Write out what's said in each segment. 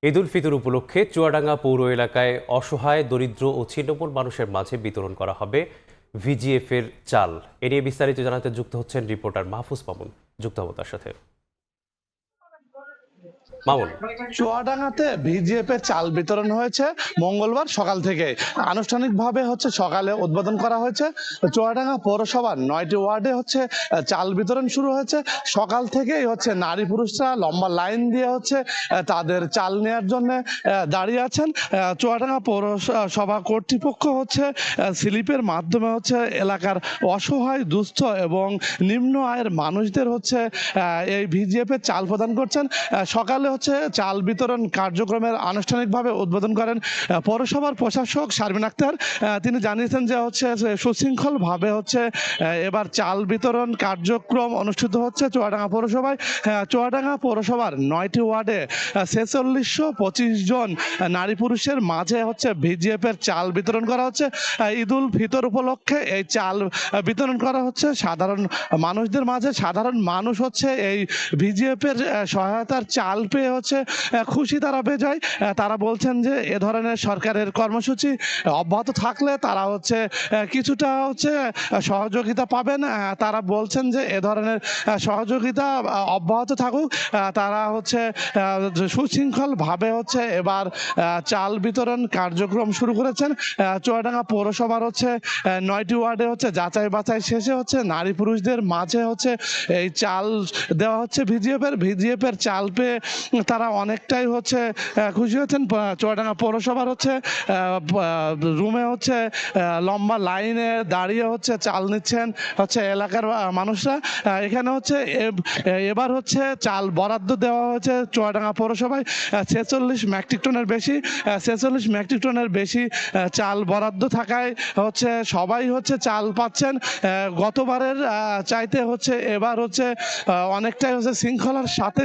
ঈদ উল ফিতর উপলক্ষে চুয়াডাঙ্গা পৌর এলাকায় অসহায় দরিদ্র ও ছিন্নমূল মানুষের মাঝে বিতরণ করা হবে ভিজিএফ এর চাল। এ নিয়ে বিস্তারিত জানাতে যুক্ত হচ্ছেন রিপোর্টার মাহফুজ মামুন। যুক্ত হব তার সাথে। মামুন, চুয়াডাঙ্গাতে ভিজিএফ এর চাল বিতরণ হয়েছে মঙ্গলবার সকাল থেকে। আনুষ্ঠানিকভাবে সকালে উদ্বোধন করা হয়েছে। চুয়াডাঙ্গা পৌরসভার 9টি ওয়ার্ডে চাল বিতরণ শুরু হয়েছে। সকাল থেকেই নারী পুরুষরা লম্বা লাইন দিয়ে তাদের চাল নেওয়ার জন্য দাঁড়িয়ে আছেন। চুয়াডাঙ্গা পৌরসভা কর্তৃপক্ষ স্লিপের মাধ্যমে এলাকার অসহায় দুস্থ এবং নিম্ন আয়ের মানুষদের এই ভিজিএফ এর চাল প্রদান করছেন। সকালে চাল বিতরণ কার্যক্রমের আনুষ্ঠানিকভাবে উদ্বোধন করেন পৌরসভার প্রশাসক শারমিন আক্তার। তিনি জানিয়েছেন যে সুশৃঙ্খলভাবে এবার চাল বিতরণ কার্যক্রম অনুষ্ঠিত হচ্ছে চুয়াডাঙ্গা পৌরসভায়। চুয়াডাঙ্গা পৌরসভার 9টি ওয়ার্ডে 4625 জন নারী পুরুষের মাঝে ভিজিএফ এর চাল বিতরণ করা হচ্ছে। ঈদ উল ফিতর উপলক্ষে এই চাল বিতরণ করা হচ্ছে সাধারণ মানুষদের মাঝে। সাধারণ মানুষ এই ভিজিএফ এর সহায়তার চাল পেয়ে খুশি তারা বেজায়। তারা বলছেন যে এ ধরনের সরকারের কর্মসূচি অব্যাহত থাকলে তারা কিছুটা সহযোগিতা পাবেন। তারা বলছেন যে এ ধরনের সহযোগিতা অব্যাহত থাকুক। তারা সুশৃঙ্খলভাবে এবার চাল বিতরণ কার্যক্রম শুরু করেছেন। চুয়াডাঙ্গা পৌরসভার 9টি ওয়ার্ডে যাচাই বাছাই শেষে নারী পুরুষদের মাঝে এই চাল দেওয়া হচ্ছে ভিজিএফ এর চাল পেয়ে তারা অনেকটাই খুশি হচ্ছেন। চুয়াডাঙ্গা পৌরসভার রুমে লম্বা লাইনে দাঁড়িয়ে চাল নিচ্ছেন এলাকার মানুষরা। এখানে এবার চাল বরাদ্দ দেওয়া হয়েছে চুয়াডাঙ্গা পৌরসভায় 46 মেট্রিক টনের বেশি চাল বরাদ্দ থাকায় সবাই চাল পাচ্ছেন। গতবারের চাইতে এবার অনেকটাই শৃঙ্খলার সাথে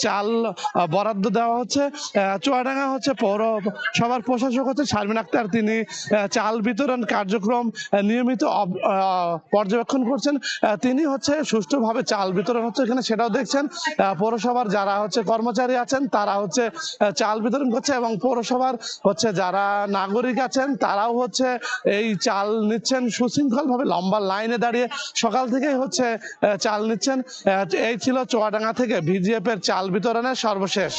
চাল বরাদ্দ দেওয়া হচ্ছে। চুয়াডাঙ্গা পৌরসভার প্রশাসক শারমিন আক্তার, তিনি চাল বিতরণ কার্যক্রম নিয়মিত পর্যবেক্ষণ করছেন। তিনি সুষ্ঠুভাবে চাল বিতরণ এখানে সেটাও দেখছেন। পৌরসভার যারা কর্মচারী আছেন তারা চাল বিতরণ করছে এবং পৌরসভার যারা নাগরিক আছেন তারাও এই চাল নিচ্ছেন সুশৃঙ্খলভাবে লম্বা লাইনে দাঁড়িয়ে সকাল থেকেই চাল নিচ্ছেন। এই ছিল চুয়াডাঙ্গা থেকে ভিজিএফ এর চাল বিতরণের সর্বশেষ।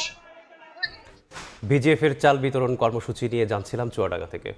ভিজিএফ এর চাল বিতরণ কর্মসূচি নিয়ে জানছিলাম চুয়াডাঙ্গা থেকে।